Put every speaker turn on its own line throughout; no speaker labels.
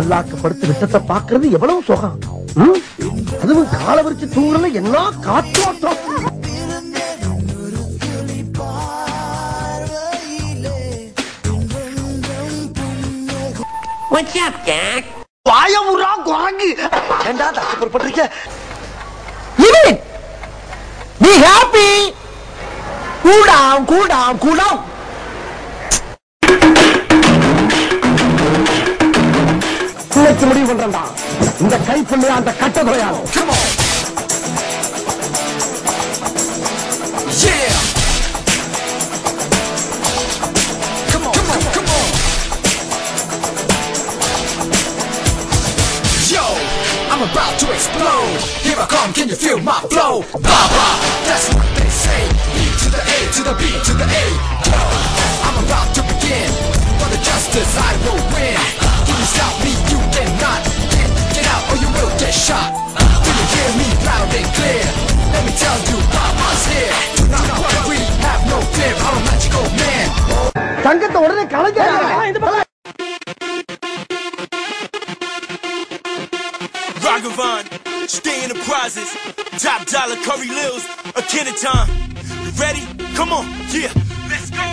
பல்லாக்கு படுத்து விட்டத்தை பாக்குறது எவ்வளவு சுகம். அதுவும் காலை விரிச்சு தூங்குறது என்ன காற்றோட்டம். வாயமுறா குரங்கு ஏண்டா தப்பு பொறுப்பட்டிருக்க. Be happy. Cool down, cool down, cool down. இன்னைக்கு முடிவு பண்றா இந்த கைப்புள்ள அந்த கட்ட துறையாலும்.
I'm about to explode. Here I come, can you feel my flow? Baba, that's what they say. E to the A to the B to the A. Yo, I'm about to begin. For the justice I will win. Can you stop me? You cannot. Get out or you will get shot. Do you hear me loud and clear? Let me tell you, Baba's here. Do not worry, have no fear. I'm a magical man.
தங்கத்தை உடனே கலைஞர்.
Ragavan, stay in the prizes. Top dollar Curry Lils, a Kenneton. You ready? Come on, yeah, let's go.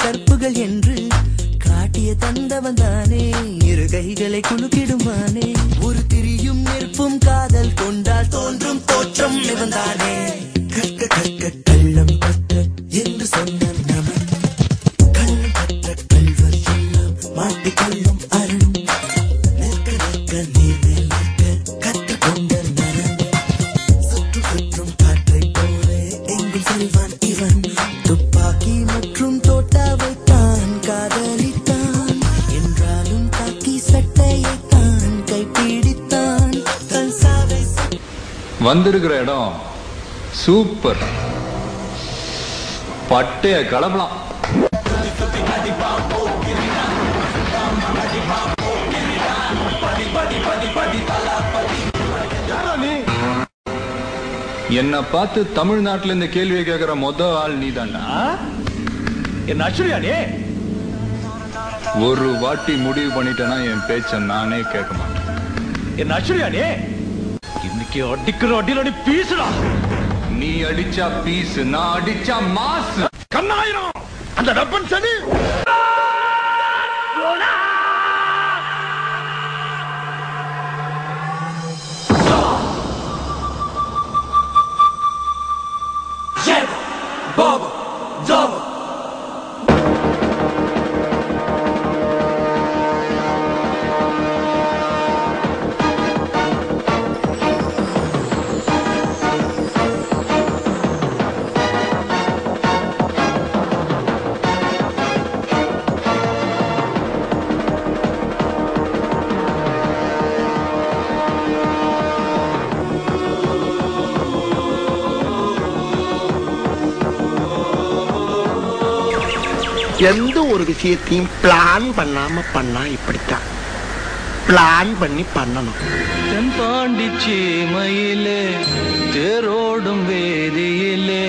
கற்புகள் என்று காட்டிய தந்தவன் தானே, இரு கைகளை குலுக்கிடுமானே. ஒரு திரியும் நெருப்பும் காதல் கொண்டால் தோன்றும் தோற்றம் இவன் தானே. கற்க கற்க கள்ளம் கற்க என்று சொன்ன நமன், கள்ளம் கற்ற கல்வர் எல்லாம் மாட்டிக்கொள்ளும் அரண். நிற்க நிற்க நீர்மேல் நிற்க கற்றுக்கொண்ட நரன், சுற்று சுற்றும் காற்றை போல எங்கும் செல்வான் இவன். துப்பாக்கி மற்றும் தோட்டாவைத்தான் காதலித்தான், என்றாலும் தாக்கி சட்டையைத்தான் கைப்பிடித்தான்.
வந்திருக்கிற இடம் சூப்பர், பட்டைய கலப்பலாம். என்ன பார்த்து தமிழ்நாட்டுல இந்த கேள்வியை கேட்கிற மொத ஆள் நீ தானா?
என்ன அச்சுரியா நீ?
ஒரு வாட்டி முடிவு பண்ணிட்டேன்னா என் பேச்ச நானே கேட்க மாட்டேன்.
என்ன அச்சுரியா நீ? இன்னைக்கு அடிக்கிற அடியில் அடி பீசுடா.
நீ அடிச்சா பீஸ், நான் அடிச்சா மாஸ்.
கண்ணாயிரம் அந்த ரப்பன் சனி.
Baba, Dava.
எந்த ஒரு விஷயத்தையும் பிளான் பண்ணாம பண்ணா இப்படித்தான். பிளான் பண்ணி பண்ணணும்.
தென்பாண்டி சீமையிலே தேரோடும் வேதியிலே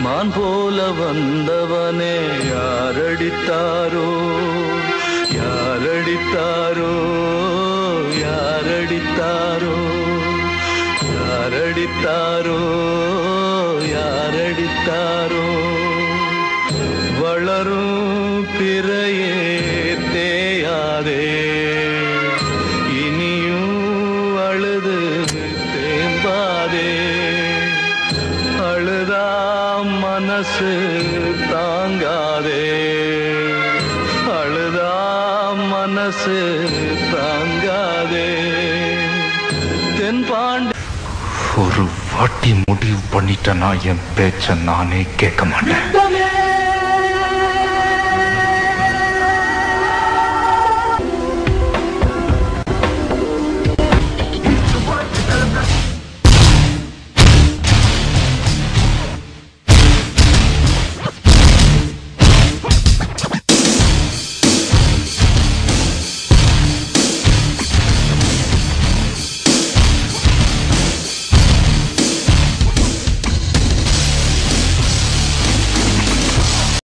மான் போல வந்தவனே யாரடித்தாரோ யாரடித்தாரோ யாரடித்தாரோ யாரடித்தாரோ யாரடித்தாரோ வளரும் பிறையே தேயாதே இனியும் அழுது தேம்பாதே அழுதா மனசு தாங்காதே அழுதா மனசு தாங்காதே தென்பாண்டி
ஒரு வாட்டி முடிவு பண்ணிட்டேன்னா என் பேச்ச நானே கேட்க மாட்டேன்.